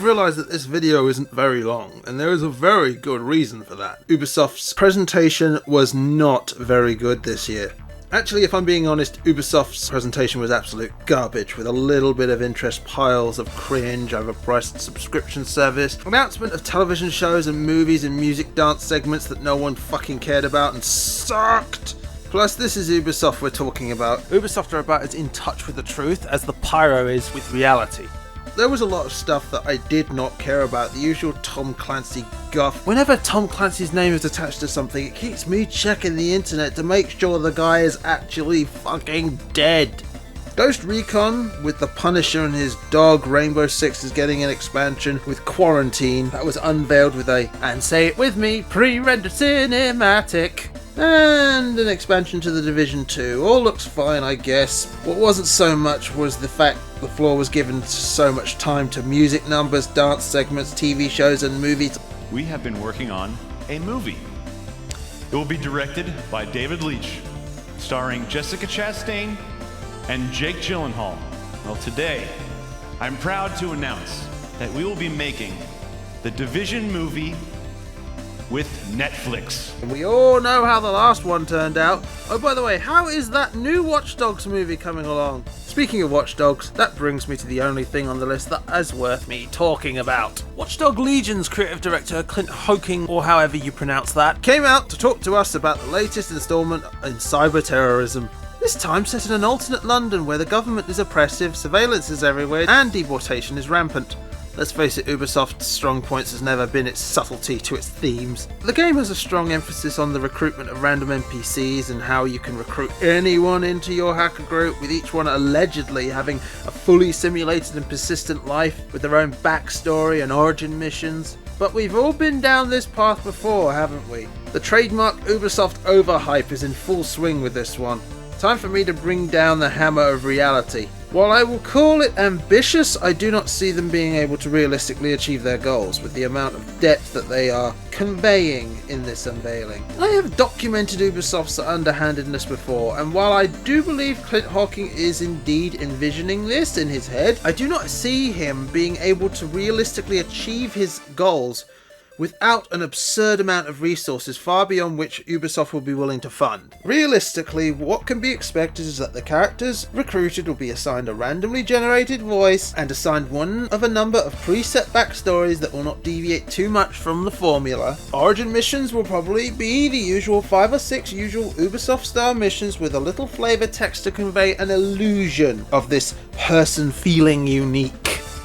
have realised that this video isn't very long, and there is a very good reason for that. Ubisoft's presentation was not very good this year. Actually, if I'm being honest, Ubisoft's presentation was absolute garbage, with a little bit of interest, piles of cringe, overpriced subscription service, announcement of television shows and movies and music dance segments that no one fucking cared about and sucked. Plus, this is Ubisoft we're talking about. Ubisoft are about as in touch with the truth as the pyro is with reality. There was a lot of stuff that I did not care about, the usual Tom Clancy guff. Whenever Tom Clancy's name is attached to something, it keeps me checking the internet to make sure the guy is actually fucking dead. Ghost Recon, with the Punisher and his dog Rainbow Six, is getting an expansion with Quarantine that was unveiled with a, and say it with me, pre-rendered cinematic. And an expansion to The Division 2. All looks fine, I guess. What wasn't so much was the fact the floor was given so much time to music numbers, dance segments, TV shows and movies. We have been working on a movie. It will be directed by David Leitch, starring Jessica Chastain and Jake Gyllenhaal. Well, today, I'm proud to announce that we will be making the Division movie with Netflix. And we all know how the last one turned out. Oh, by the way, how is that new Watch Dogs movie coming along? Speaking of Watch Dogs, that brings me to the only thing on the list that is worth me talking about. Watch Dogs Legion's creative director, Clint Hocking, or however you pronounce that, came out to talk to us about the latest installment in cyber terrorism. This time set in an alternate London where the government is oppressive, surveillance is everywhere, and deportation is rampant. Let's face it, Ubisoft's strong points has never been its subtlety to its themes. The game has a strong emphasis on the recruitment of random NPCs and how you can recruit anyone into your hacker group, with each one allegedly having a fully simulated and persistent life with their own backstory and origin missions. But we've all been down this path before, haven't we? The trademark Ubisoft overhype is in full swing with this one. Time for me to bring down the hammer of reality. While I will call it ambitious, I do not see them being able to realistically achieve their goals with the amount of depth that they are conveying in this unveiling. I have documented Ubisoft's underhandedness before, and while I do believe Clint Hocking is indeed envisioning this in his head, I do not see him being able to realistically achieve his goals without an absurd amount of resources far beyond which Ubisoft will be willing to fund. Realistically, what can be expected is that the characters recruited will be assigned a randomly generated voice and assigned one of a number of preset backstories that will not deviate too much from the formula. Origin missions will probably be the usual 5 or 6 usual Ubisoft style missions with a little flavor text to convey an illusion of this person feeling unique.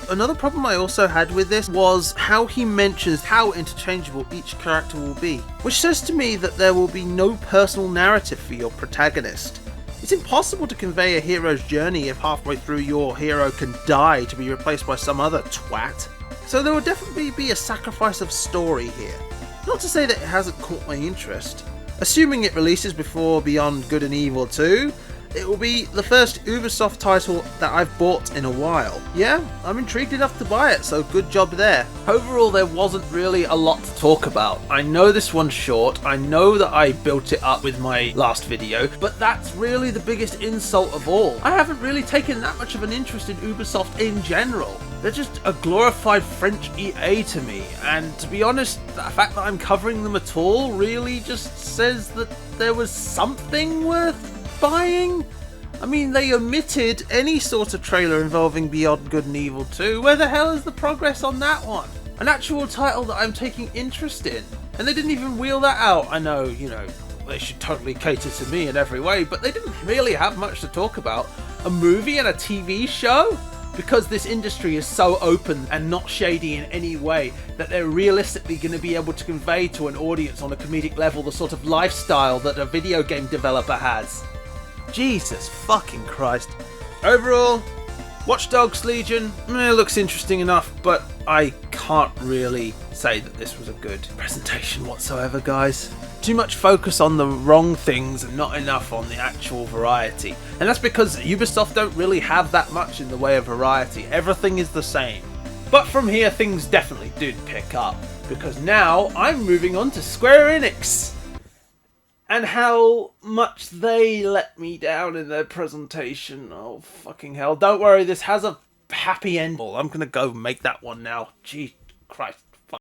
Another problem I also had with this was how he mentions how interchangeable each character will be, which says to me that there will be no personal narrative for your protagonist. It's impossible to convey a hero's journey if halfway through your hero can die to be replaced by some other twat. So there will definitely be a sacrifice of story here. Not to say that it hasn't caught my interest. Assuming it releases before Beyond Good and Evil 2, it will be the first Ubisoft title that I've bought in a while. Yeah, I'm intrigued enough to buy it, so good job there. Overall, there wasn't really a lot to talk about. I know this one's short, I know that I built it up with my last video, but that's really the biggest insult of all. I haven't really taken that much of an interest in Ubisoft in general. They're just a glorified French EA to me, and to be honest, the fact that I'm covering them at all really just says that there was something worth buying? I mean, they omitted any sort of trailer involving Beyond Good and Evil 2. Where the hell is the progress on that one? An actual title that I'm taking interest in. And they didn't even wheel that out. I know, they should totally cater to me in every way, but they didn't really have much to talk about. A movie and a TV show? Because this industry is so open and not shady in any way that they're realistically going to be able to convey to an audience on a comedic level the sort of lifestyle that a video game developer has. Jesus fucking Christ. Overall, Watch Dogs Legion looks interesting enough, but I can't really say that this was a good presentation whatsoever, guys. Too much focus on the wrong things and not enough on the actual variety. And that's because Ubisoft don't really have that much in the way of variety. Everything is the same. But from here, things definitely did pick up, because now I'm moving on to Square Enix. And how much they let me down in their presentation. Oh, fucking hell. Don't worry, this has a happy end. I'm gonna go make that one now. Gee Christ.